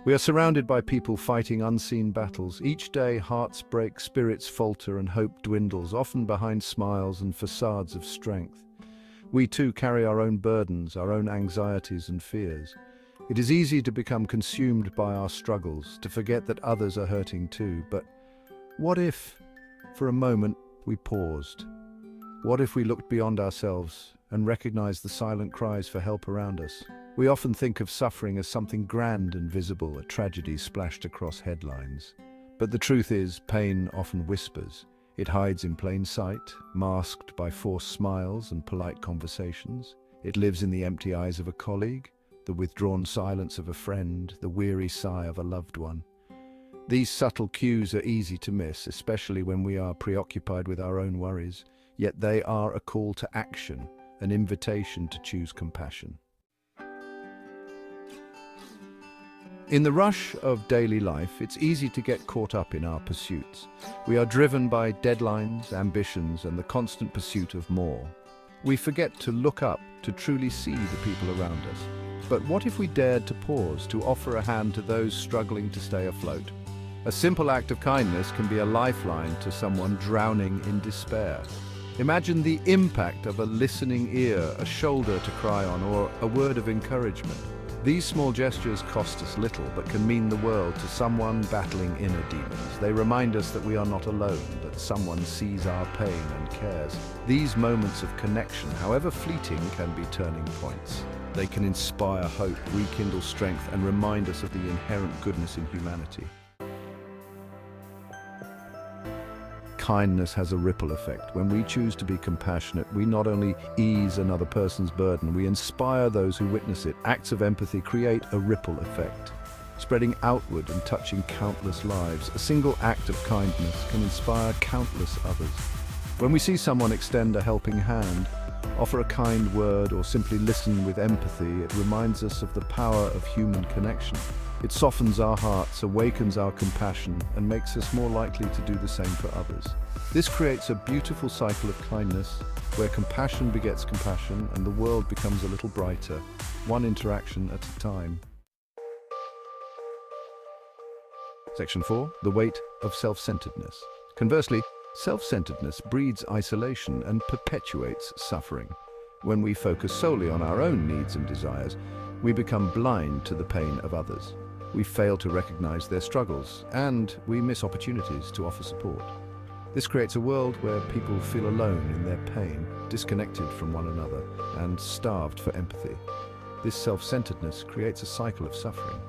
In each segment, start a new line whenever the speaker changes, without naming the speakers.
We are surrounded by people fighting unseen battles. Each day, hearts break, spirits falter, and hope dwindles, often behind smiles and facades of strength. We too carry our own burdens, our own anxieties and fears. It is easy to become consumed by our struggles, to forget that others are hurting too. But what if, for a moment, we paused? What if we looked beyond ourselves and recognized the silent cries for help around us? We often think of suffering as something grand and visible, a tragedy splashed across headlines. But the truth is, pain often whispers. It hides in plain sight, masked by forced smiles and polite conversations. It lives in the empty eyes of a colleague, the withdrawn silence of a friend, the weary sigh of a loved one. These subtle cues are easy to miss, especially when we are preoccupied with our own worries, yet they are a call to action, an invitation to choose compassion. In the rush of daily life, it's easy to get caught up in our pursuits. We are driven by deadlines, ambitions, and the constant pursuit of more. We forget to look up, to truly see the people around us. But what if we dared to pause, to offer a hand to those struggling to stay afloat? A simple act of kindness can be a lifeline to someone drowning in despair. Imagine the impact of a listening ear, a shoulder to cry on, or a word of encouragement. These small gestures cost us little, but can mean the world to someone battling inner demons. They remind us that we are not alone, that someone sees our pain and cares. These moments of connection, however fleeting, can be turning points. They can inspire hope, rekindle strength, and remind us of the inherent goodness in humanity. Kindness has a ripple effect. When we choose to be compassionate, we not only ease another person's burden, we inspire those who witness it. Acts of empathy create a ripple effect, spreading outward and touching countless lives. A single act of kindness can inspire countless others. When we see someone extend a helping hand, offer a kind word, or simply listen with empathy, it reminds us of the power of human connection. It softens our hearts, awakens our compassion, and makes us more likely to do the same for others. This creates a beautiful cycle of kindness, where compassion begets compassion and the world becomes a little brighter, one interaction at a time. Section 4. The weight of self-centeredness. Conversely, self-centeredness breeds isolation and perpetuates suffering. When we focus solely on our own needs and desires, we become blind to the pain of others. We fail to recognize their struggles, and we miss opportunities to offer support. This creates a world where people feel alone in their pain, disconnected from one another, and starved for empathy. This self-centeredness creates a cycle of suffering.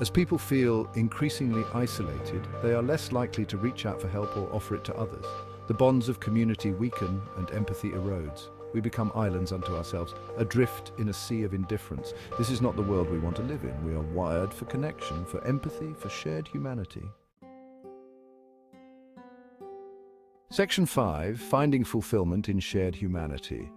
As people feel increasingly isolated, they are less likely to reach out for help or offer it to others. The bonds of community weaken and empathy erodes. We become islands unto ourselves, adrift in a sea of indifference. This is not the world we want to live in. We are wired for connection, for empathy, for shared humanity. Section 5. Finding fulfillment in shared humanity.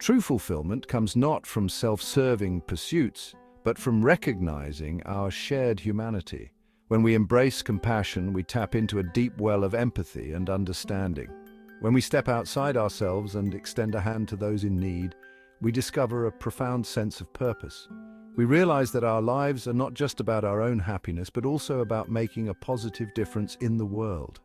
True fulfillment comes not from self-serving pursuits, but from recognizing our shared humanity. When we embrace compassion, we tap into a deep well of empathy and understanding. When we step outside ourselves and extend a hand to those in need, we discover a profound sense of purpose. We realize that our lives are not just about our own happiness, but also about making a positive difference in the world.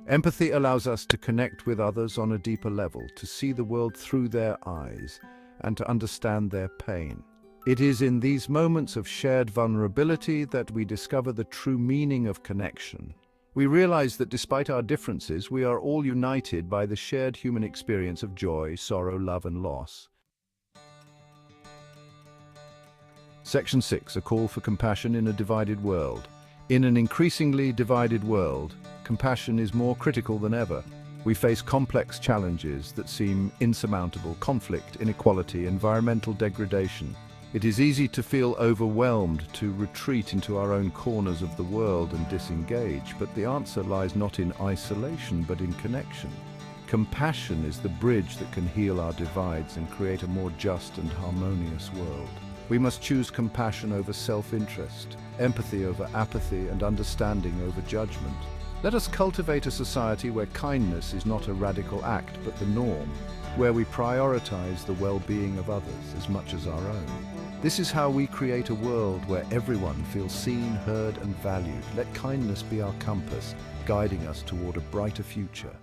Empathy allows us to connect with others on a deeper level, to see the world through their eyes, and to understand their pain. It is in these moments of shared vulnerability that we discover the true meaning of connection. We realize that despite our differences, we are all united by the shared human experience of joy, sorrow, love, and loss. Section 6. A call for compassion in a divided world. In an increasingly divided world, compassion is more critical than ever. We face complex challenges that seem insurmountable: conflict, inequality, environmental degradation. It is easy to feel overwhelmed, to retreat into our own corners of the world and disengage, but the answer lies not in isolation, but in connection. Compassion is the bridge that can heal our divides and create a more just and harmonious world. We must choose compassion over self-interest, empathy over apathy, and understanding over judgment. Let us cultivate a society where kindness is not a radical act, but the norm, where we prioritize the well-being of others as much as our own. This is how we create a world where everyone feels seen, heard, and valued. Let kindness be our compass, guiding us toward a brighter future.